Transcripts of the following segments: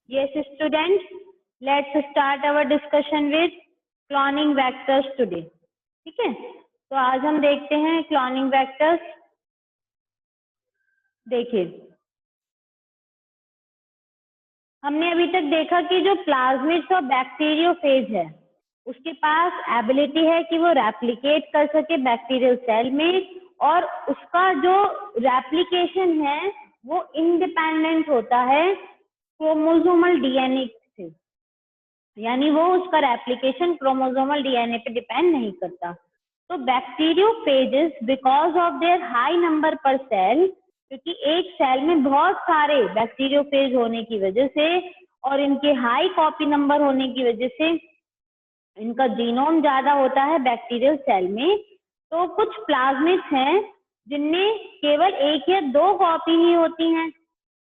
Yes, students, let's start our discussion with cloning vectors today. ठीक है, तो आज हम देखते हैं क्लोनिंग वेक्टर्स। देखिए, हमने अभी तक देखा कि जो प्लाज्मिड्स और बैक्टीरियोफेज है उसके पास एबिलिटी है कि वो रेप्लिकेट कर सके बैक्टीरियल सेल में, और उसका जो रेप्लिकेशन है वो इंडिपेंडेंट होता है क्रोमोसोमल डीएनए से, यानी वो उसका रेप्लिकेशन क्रोमोसोमल डीएनए पे डिपेंड नहीं करता। तो bacteriophages because of their high number पर सेल, क्योंकि एक सेल में बहुत सारे बैक्टीरियोफेज होने की वजह से और इनके हाई कॉपी नंबर होने की वजह से इनका जीनोम ज्यादा होता है बैक्टीरियल सेल में। तो कुछ प्लाज्मिड्स हैं जिनमें केवल 1 या 2 कॉपी ही होती हैं,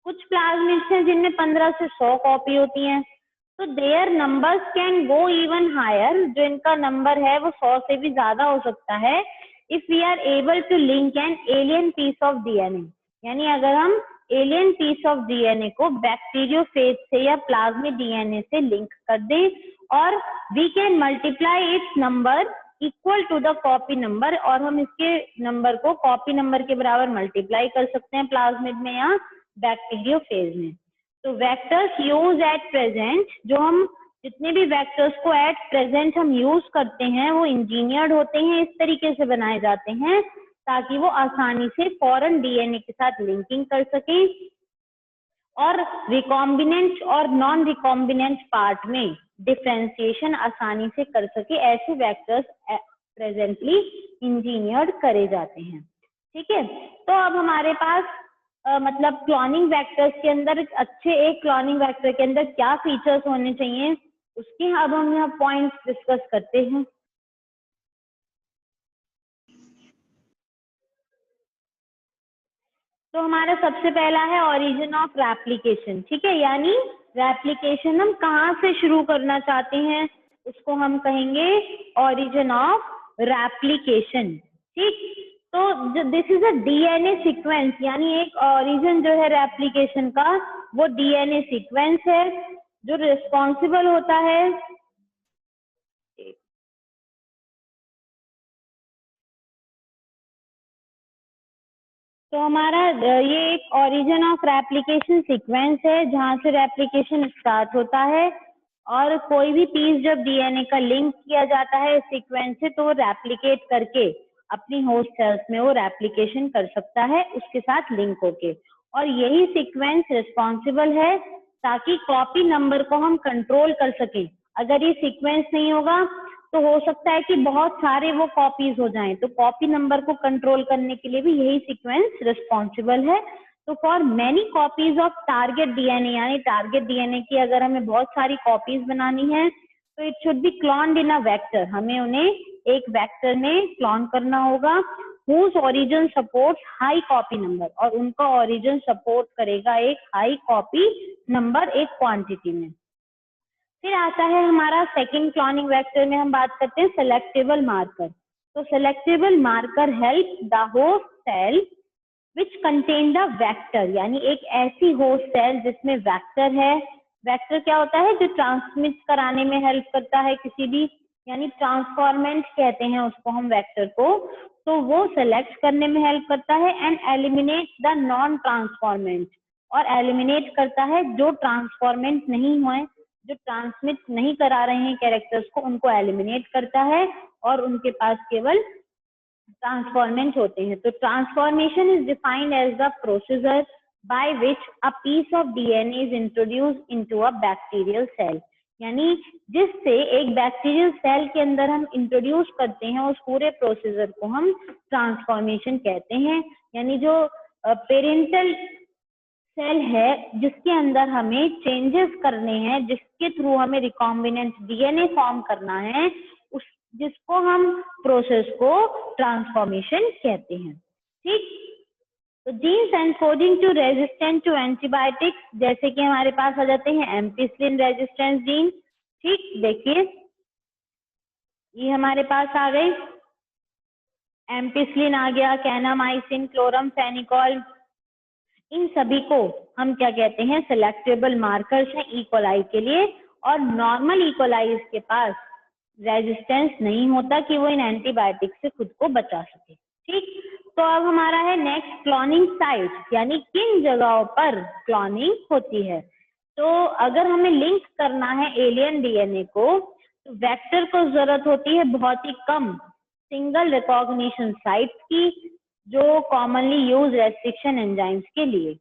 कुछ प्लाज्मिड्स हैं जिनमें 15 से 100 कॉपी होती हैं। तो their numbers can go even higher, जो इनका नंबर है वो 100 से भी ज्यादा हो सकता है if we are able to link an alien piece of DNA, यानी अगर हम एलियन पीस ऑफ डीएनए को बैक्टीरियोफेज से या प्लाज्मिड डीएनए से लिंक कर दें, और we can multiply its number equal to the copy number, और हम इसके नंबर को कॉपी नंबर के बराबर मल्टीप्लाई कर सकते हैं प्लाज्मिड में या बैक्टीरियोफेज में। तो वेक्टर्स यूज एट प्रेजेंट, जो हम जितने भी वेक्टर्स को एट प्रेजेंट हम यूज करते हैं वो इंजीनियर्ड होते हैं, इस तरीके से बनाए जाते हैं ताकि वो आसानी से फॉरेन डीएनए के साथ लिंकिंग कर सके और रिकॉम्बिनेंट और नॉन रिकॉम्बिनेंट पार्ट में डिफरेंशिएशन आसानी से कर सके। ऐसे वेक्टर्स प्रेजेंटली इंजीनियर्ड करे जाते हैं। ठीक है, तो अब हमारे पास मतलब क्लोनिंग वेक्टर्स के अंदर अच्छे एक क्लोनिंग वेक्टर के अंदर क्या फीचर्स होने चाहिए उसके अब हम यहाँ पॉइंट्स डिस्कस करते हैं। तो हमारा सबसे पहला है ओरिजिन ऑफ रेप्लिकेशन। ठीक है, यानी रेप्लिकेशन हम कहाँ से शुरू करना चाहते हैं उसको हम कहेंगे ओरिजिन ऑफ रेप्लिकेशन। ठीक, तो this is a DNA sequence, यानी एक ओरिजिन जो है रेप्लिकेशन का वो डीएनए सीक्वेंस है जो रिस्पॉन्सिबल होता है तो हमारा ये एक ओरिजिन ऑफ रेप्लिकेशन सीक्वेंस है जहाँ से रेप्लिकेशन स्टार्ट होता है, और कोई भी पीस जब डीएनए का लिंक किया जाता है इस सीक्वेंस से तो वो रेप्लिकेट करके अपनी होस्ट सेल्स में वो रेप्लिकेशन कर सकता है उसके साथ लिंक होके, और यही सीक्वेंस रिस्पॉन्सिबल है ताकि कॉपी नंबर को हम कंट्रोल कर सकें। अगर ये सीक्वेंस नहीं होगा तो हो सकता है कि बहुत सारे वो कॉपीज हो जाएं, तो कॉपी नंबर को कंट्रोल करने के लिए भी यही सीक्वेंस रिस्पॉन्सिबल है। तो for many copies of target DNA, यानी टारगेट डीएनए की अगर हमें बहुत सारी कॉपीज बनानी है तो it should be cloned in a vector, हमें उन्हें एक वेक्टर में क्लोन करना होगा whose origin supports high copy number, और उनका ओरिजिन सपोर्ट करेगा एक हाई कॉपी नंबर एक क्वांटिटी में। फिर आता है हमारा सेकंड क्लोनिंग वेक्टर में हम बात करते हैं सेलेक्टेबल मार्कर। तो selectable marker help the host cell which contain the vector, यानी एक ऐसी होस्ट सेल जिसमें वेक्टर है। वेक्टर क्या होता है, जो ट्रांसमिट कराने में हेल्प करता है किसी भी, यानी ट्रांसफॉर्मेंट कहते हैं उसको हम वेक्टर को, तो वो सेलेक्ट करने में हेल्प करता है and eliminate the non transformant, और एलिमिनेट करता है जो ट्रांसफॉर्मेंट नहीं हुए, जो ट्रांसमिट नहीं करा रहे हैं कैरेक्टर्स को, उनको एलिमिनेट करता है और उनके पास केवल ट्रांसफॉर्मेंट होते हैं। तो transformation is defined as the procedure by which a piece of DNA is introduced into a bacterial cell, यानी जिससे एक बैक्टीरियल सेल के अंदर हम इंट्रोड्यूस करते हैं उस पूरे प्रोसीजर को हम ट्रांसफॉर्मेशन कहते हैं। यानी जो पेरेंटल सेल है जिसके अंदर हमें चेंजेस करने हैं, जिसके थ्रू हमें रिकॉम्बिनेंट डीएनए फॉर्म करना है, उस जिसको हम प्रोसेस को ट्रांसफॉर्मेशन कहते हैं। ठीक, तो genes encoding to resistant to antibiotics, जैसे कि हमारे पास आ जाते हैं एम्पिसिलिन रेजिस्टेंस जीन। ठीक, देखिए ये हमारे पास आ गए, एम्पिसिलिन आ गया, कैनामाइसिन, क्लोरमफेनिकोल, इन सभी को हम क्या कहते हैं, सिलेक्टेबल मार्कर्स हैं ई कोलाई के लिए। और नॉर्मल ई कोलाई के पास रेजिस्टेंस नहीं होता कि वो इन एंटीबायोटिक से खुद को बचा सके। ठीक, तो अब हमारा है नेक्स्ट क्लोनिंग साइट, यानी किन जगहों पर क्लोनिंग होती है। तो अगर हमें लिंक करना है एलियन डीएनए को, तो वेक्टर को जरूरत होती है बहुत ही कम सिंगल रिकॉग्निशन साइट की, जो कॉमनली यूज रेस्ट्रिक्शन एंजाइम्स के लिए।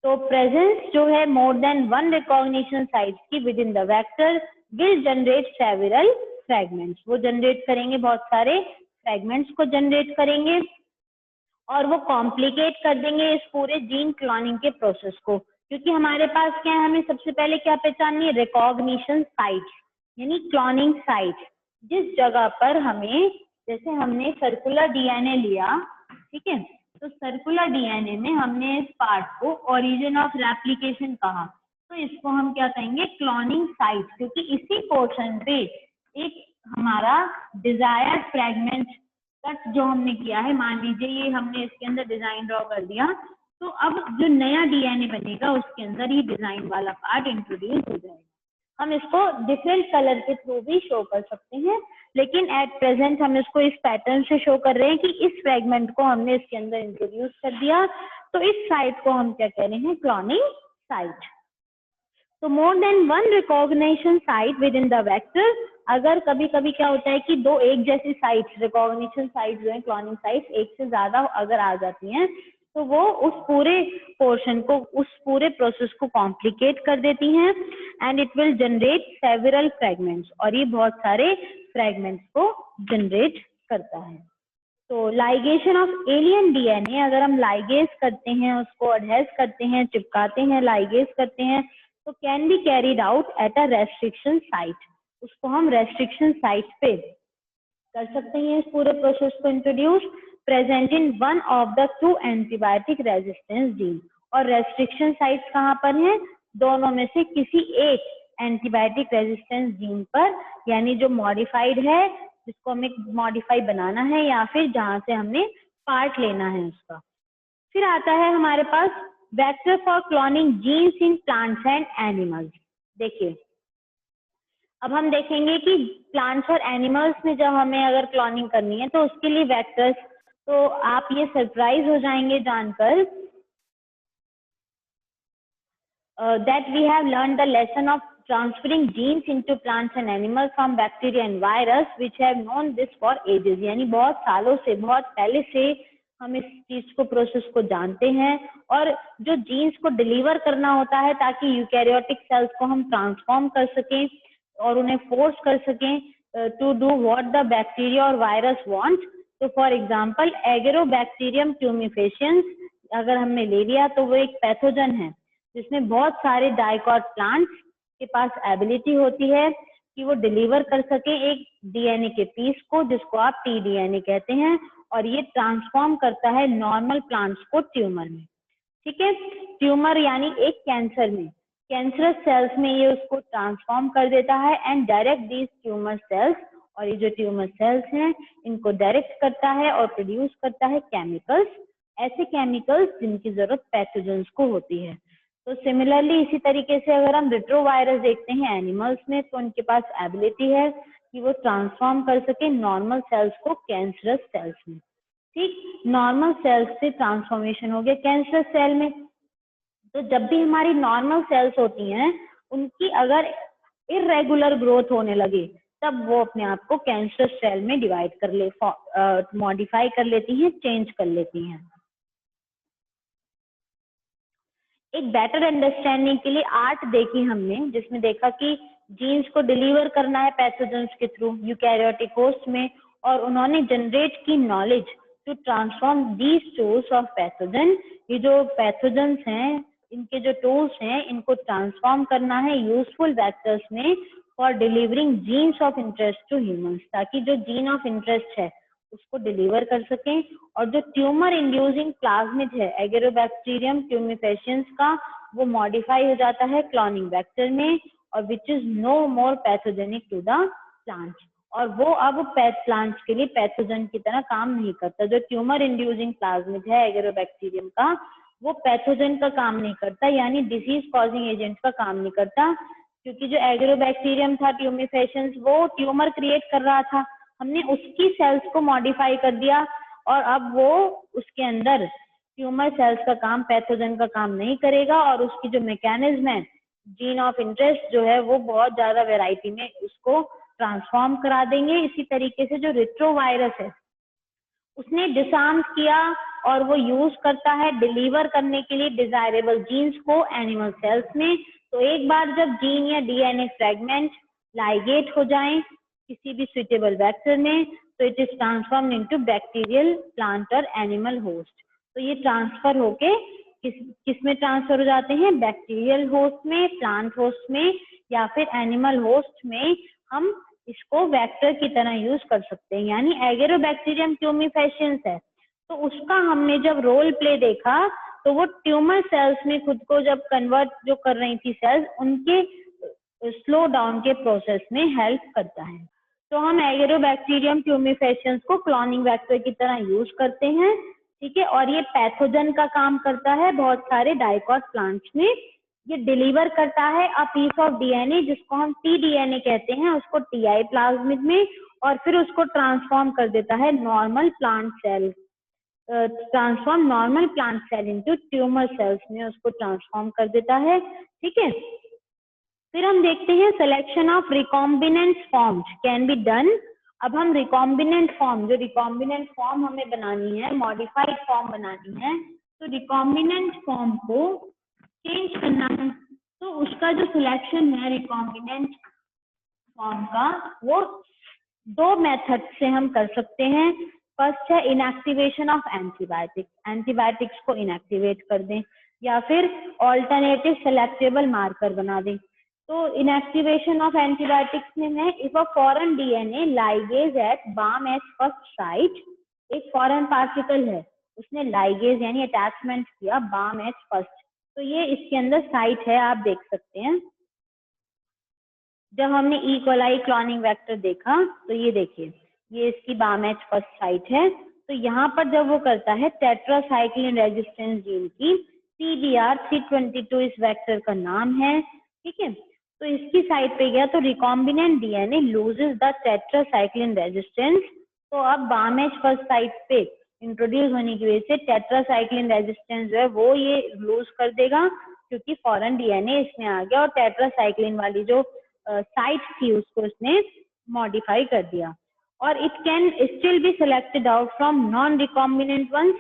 तो प्रेजेंस जो है more than one recognition site की within the vector will generate several fragments. वो जनरेट करेंगे, बहुत सारे फ्रेगमेंट्स को जनरेट करेंगे और वो कॉम्प्लिकेट कर देंगे इस पूरे जीन क्लोनिंग के प्रोसेस को। क्योंकि हमारे पास क्या है, हमें सबसे पहले क्या पहचाननी है, रिकॉग्निशन साइट यानी क्लोनिंग साइट। जिस जगह पर हमें, जैसे हमने सर्कुलर डीएनए लिया, ठीक है, तो सर्कुलर डीएनए में हमने इस पार्ट को ओरिजिन ऑफ रेप्लिकेशन कहा, तो इसको हम क्या कहेंगे, क्लोनिंग साइट। क्योंकि इसी पोर्शन पे एक हमारा डिजायर्ड फ्रेगमेंट कट जो हमने किया है, मान लीजिए ये हमने इसके अंदर डिजाइन ड्रॉ कर दिया, तो अब जो नया डीएनए बनेगा उसके अंदर ही डिजाइन वाला पार्ट इंट्रोड्यूस हो जाएगा। हम इसको डिफरेंट कलर के थ्रू भी शो कर सकते हैं, लेकिन एट प्रेजेंट हम इसको इस पैटर्न से शो कर रहे हैं कि इस फ्रेगमेंट को हमने इसके अंदर इंट्रोड्यूस कर दिया, तो इस साइट को हम क्या कह रहे हैं, क्लोनिंग साइट। तो मोर than one recognition site with in the vector. अगर कभी कभी क्या होता है कि दो एक जैसी साइट, रिकॉग्निशन साइट जो है, क्लोनिंग साइट एक से ज्यादा अगर आ जाती हैं, तो वो उस पूरे पोर्शन को, उस पूरे प्रोसेस को कॉम्प्लिकेट कर देती हैं and it will generate several fragments, और ये बहुत सारे फ्रेगमेंट्स को जनरेट करता है। तो लाइगेशन ऑफ एलियन डीएनए, अगर हम लाइगेज करते हैं, उसको अडहेस करते हैं, चिपकाते हैं, लाइगेज करते हैं, तो can be carried out at a restriction site. उसको हम रेस्ट्रिक्शन साइट पे कर सकते हैं इस पूरे प्रोसेस को introduce, present in one of the two antibiotic resistance gene. और रेस्ट्रिक्शन साइट्स कहाँ पर हैं, दोनों में से किसी एक एंटीबायोटिक रेजिस्टेंस जीन पर, यानी जो मॉडिफाइड है, जिसको हमें मॉडिफाई बनाना है, या फिर जहां से हमने पार्ट लेना है उसका। फिर आता है हमारे पास vector for cloning genes in plants and animals. देखिए, अब हम देखेंगे कि प्लांट्स और एनिमल्स में जब हमें अगर क्लोनिंग करनी है तो उसके लिए वेक्टर्स, तो आप ये सरप्राइज हो जाएंगे जानकर that we have learned the lesson of transferring genes into plants and animals from bacteria and virus which have known this for ages। यानी बहुत सालों से, बहुत पहले से हम इस चीज को, प्रोसेस को जानते हैं, और जो जीन्स को डिलीवर करना होता है ताकि यूकैरियोटिक सेल्स को हम ट्रांसफॉर्म कर सकें और उन्हें फोर्स कर सकें to do what the bacteria और वायरस वांट। तो फॉर एग्जांपल एगेरोबैक्टीरियम ट्यूमिफेशियंस अगर हमने ले लिया, तो वो एक पैथोजन है जिसमें बहुत सारे डाइकॉट प्लांट्स के पास एबिलिटी होती है कि वो डिलीवर कर सके एक डीएनए के पीस को, जिसको आप टीडीएनए कहते हैं, और ये ट्रांसफॉर्म करता है नॉर्मल प्लांट्स को ट्यूमर में। ठीक है, ट्यूमर यानी एक कैंसर में, कैंसरस सेल्स में ये उसको ट्रांसफॉर्म कर देता है and direct these tumour cells, और ये जो ट्यूमर सेल्स हैं इनको डायरेक्ट करता है और प्रोड्यूस करता है केमिकल्स, ऐसे केमिकल्स जिनकी जरूरत पैथोजेंस को होती है। तो सिमिलरली इसी तरीके से अगर हम रिट्रोवायरस देखते हैं एनिमल्स में, तो उनके पास एबिलिटी है कि वो ट्रांसफॉर्म कर सके नॉर्मल सेल्स को कैंसरस सेल्स में। ठीक, नॉर्मल सेल्स से ट्रांसफॉर्मेशन हो गया कैंसरस सेल में। तो जब भी हमारी नॉर्मल सेल्स होती हैं, उनकी अगर इरेगुलर ग्रोथ होने लगे, तब वो अपने आप को कैंसरस सेल में डिवाइड कर ले, मॉडिफाई कर लेती हैं, चेंज कर लेती हैं। एक बेटर अंडरस्टैंडिंग के लिए आर्ट देखी हमने, जिसमें देखा कि जीन्स को डिलीवर करना है पैथोजेंस के थ्रू यूकैरियोटिक होस्ट में, और उन्होंने जनरेट की knowledge to transform these tools of pathogen. ये जो पैथोजेंस हैं, इनके जो टूल्स हैं, इनको ट्रांसफॉर्म करना है यूजफुल वेक्टर्स में for delivering genes of interest to humans, ताकि जो जीन ऑफ इंटरेस्ट है उसको डिलीवर कर सकें। और जो ट्यूमर इंड्यूसिंग प्लाज्मिड है एगेरोबैक्टीरियम ट्यूमिफेशियंस का, वो मॉडिफाई हो जाता है क्लोनिंग वेक्टर में, और which is no more pathogenic to the plants, और वो अब प्लांट्स के लिए पैथोजन की तरह काम नहीं करता। जो ट्यूमर इंड्यूसिंग प्लाज्मिड है एगेरोबैक्टीरियम का, वो पैथोजन का काम नहीं करता, यानी डिजीज कॉजिंग एजेंट का काम नहीं करता, क्योंकि जो एग्रोबैक्टीरियम था ट्यूमिफेशंस वो ट्यूमर क्रिएट कर रहा था, हमने उसकी सेल्स को मॉडिफाई कर दिया और अब वो उसके अंदर ट्यूमर सेल्स का काम, पैथोजन का काम नहीं करेगा और उसकी जो मैकेनिज्म है, जीन ऑफ इंटरेस्ट जो है वो बहुत ज्यादा वैरायटी में उसको ट्रांसफॉर्म करा देंगे। इसी तरीके से जो रिट्रोवायरस है उसने डिसआर्म किया और वो यूज करता है डिलीवर करने के लिए डिजायरेबल जीन्स को एनिमल सेल्स में। तो एक बार जब जीन या डीएनए फ्रेगमेंट लाइगेट हो जाएं किसी भी सुइटेबल वेक्टर में, तो it is transform into bacterial, plant और एनिमल होस्ट। तो ये ट्रांसफर होके किस में ट्रांसफर हो जाते हैं, बैक्टीरियल होस्ट में, प्लांट होस्ट में या फिर एनिमल होस्ट में हम इसको वेक्टर की तरह यूज कर सकते हैं। यानी एगेरोबैक्टीरियम ट्यूमिफेशियंस है तो उसका हमने जब रोल प्ले देखा तो वो ट्यूमर सेल्स में खुद को जब कन्वर्ट जो कर रही थी सेल्स, उनके स्लो डाउन के प्रोसेस में हेल्प करता है। तो हम एगेरोबैक्टीरियम ट्यूमिफेशियंस को क्लोनिंग वेक्टर की तरह यूज करते हैं, ठीक है। और ये पैथोजन का काम करता है बहुत सारे डाइकॉट प्लांट्स में। ये डिलीवर करता है अ पीस ऑफ डीएनए जिसको हम टीडीएनए कहते हैं, उसको टीआई प्लाज्मिड में, और फिर उसको ट्रांसफॉर्म कर देता है normal plant cell, transform normal plant cell into tumour cells में उसको ट्रांसफॉर्म कर देता है, ठीक है। फिर हम देखते हैं selection of recombinant forms can be done. अब हम रिकॉम्बिनेंट फॉर्म, जो रिकॉम्बिनेंट फॉर्म हमें बनानी है, मॉडिफाइड फॉर्म बनानी है, तो रिकॉम्बिनेंट फॉर्म को चेंज करना है। तो उसका जो सिलेक्शन है रिकॉम्बिनेंट फॉर्म का, वो दो मेथड से हम कर सकते हैं। फर्स्ट है इनएक्टिवेशन ऑफ एंटीबायोटिक्स, एंटीबायोटिक्स को इनएक्टिवेट कर दें, या फिर ऑल्टरनेटिव सेलेक्टेबल मार्कर बना दें। तो इनएक्टिवेशन ऑफ एंटीबायोटिक्स में है, if a foreign DNA ligase at Bam at first site, एक फॉरेन पार्टिकल है उसने लाइगेज यानी अटैचमेंट किया बाम एट फर्स्ट, तो ये इसके अंदर साइट है, आप देख सकते हैं। जब हमने ई कोलाई क्लोनिंग वेक्टर देखा तो ये देखिए, ये इसकी बाम एट फर्स्ट साइट है। तो यहाँ पर जब वो करता है टेट्रासाइक्लिन रेजिस्टेंस जीन की TDR322 इस वेक्टर का नाम है, ठीक है। तो इसकी साइट पे गया तो recombinant DNA loses the tetracycline resistance. तो अब बाम एट फर्स्ट साइट पे इंट्रोड्यूस होने की वजह से टेट्रासाइक्लिन रेजिस्टेंस जो है वो ये लूज कर देगा, क्योंकि फॉरेन डीएनए इसमें आ गया और टेट्रासाइक्लिन वाली जो साइट थी उसको उसने मॉडिफाई कर दिया। और it can still be selected out from non recombinant ones,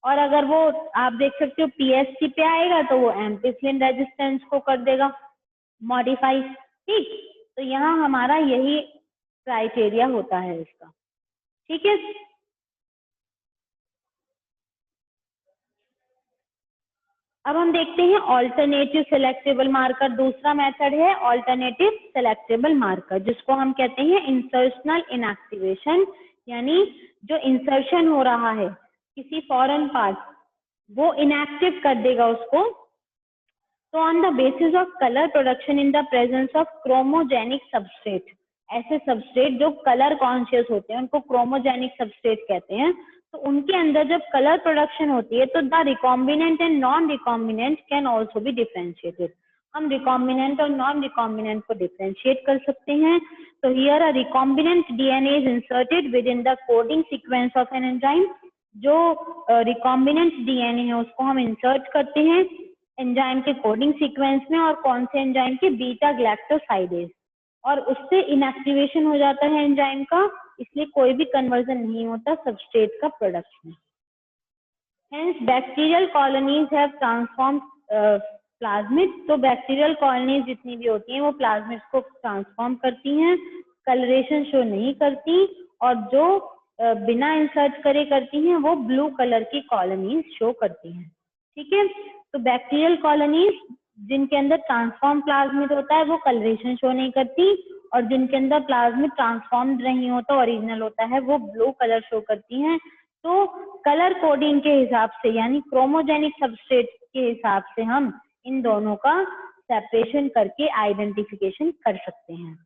और अगर वो आप देख सकते हो पीएससी पे आएगा तो वो एम्पिसिलिन रेजिस्टेंस को कर देगा मॉडिफाई, ठीक। तो यहाँ हमारा यही क्राइटेरिया होता है इसका, ठीक है। अब हम देखते हैं ऑल्टरनेटिव सेलेक्टेबल मार्कर। दूसरा मेथड है ऑल्टरनेटिव सेलेक्टेबल मार्कर, जिसको हम कहते हैं इंसर्शनल इनएक्टिवेशन, यानी जो इंसर्शन हो रहा है किसी फॉरेन पार्ट वो इनएक्टिव कर देगा उसको। तो on the basis of colour production in the presence of chromogenic substrate, ऐसे सबस्ट्रेट जो कलर कॉन्शियस होते हैं उनको क्रोमोजेनिक सबस्ट्रेट कहते हैं। तो उनके अंदर जब कलर प्रोडक्शन होती है तो the recombinant and non recombinant can also be differentiated. हम रिकॉम्बिनेंट और नॉन रिकॉम्बिनेंट को डिफरेंशिएट कर सकते हैं। तो here a recombinant DNA is inserted with in the coding sequence of an enzyme. जो रिकॉम्बिनेंट डीएनए है उसको हम इंसर्ट करते हैं एंजाइम के कोडिंग सीक्वेंस में, और कौन से एंजाइम के, बीटा ग्लैक्टोसाइडेज, और उससे इनएक्टिवेशन हो जाता है एंजाइम का, इसलिए कोई भी कन्वर्जन नहीं होता सबस्ट्रेट का प्रोडक्ट में। Hence bacterial colonies have transform plasmid. तो बैक्टीरियल कॉलोनीज जितनी भी होती हैं वो प्लाज्मिड को ट्रांसफॉर्म करती हैं, कलरेशन शो नहीं करती, और जो बिना इंसर्ट करे करती हैं वो ब्लू कलर की कॉलोनीज शो करती हैं, ठीक है। तो बैक्टीरियल कॉलोनीज जिनके अंदर ट्रांसफॉर्म प्लाज्मिड होता है वो कलरेशन शो नहीं करती, और जिनके अंदर प्लाज्मिड ट्रांसफॉर्म नहीं होता, ओरिजिनल होता है, वो ब्लू कलर शो करती हैं। तो कलर कोडिंग के हिसाब से यानी क्रोमोजेनिक सबस्ट्रेट के हिसाब से हम इन दोनों का सेपरेशन करके आइडेंटिफिकेशन कर सकते हैं।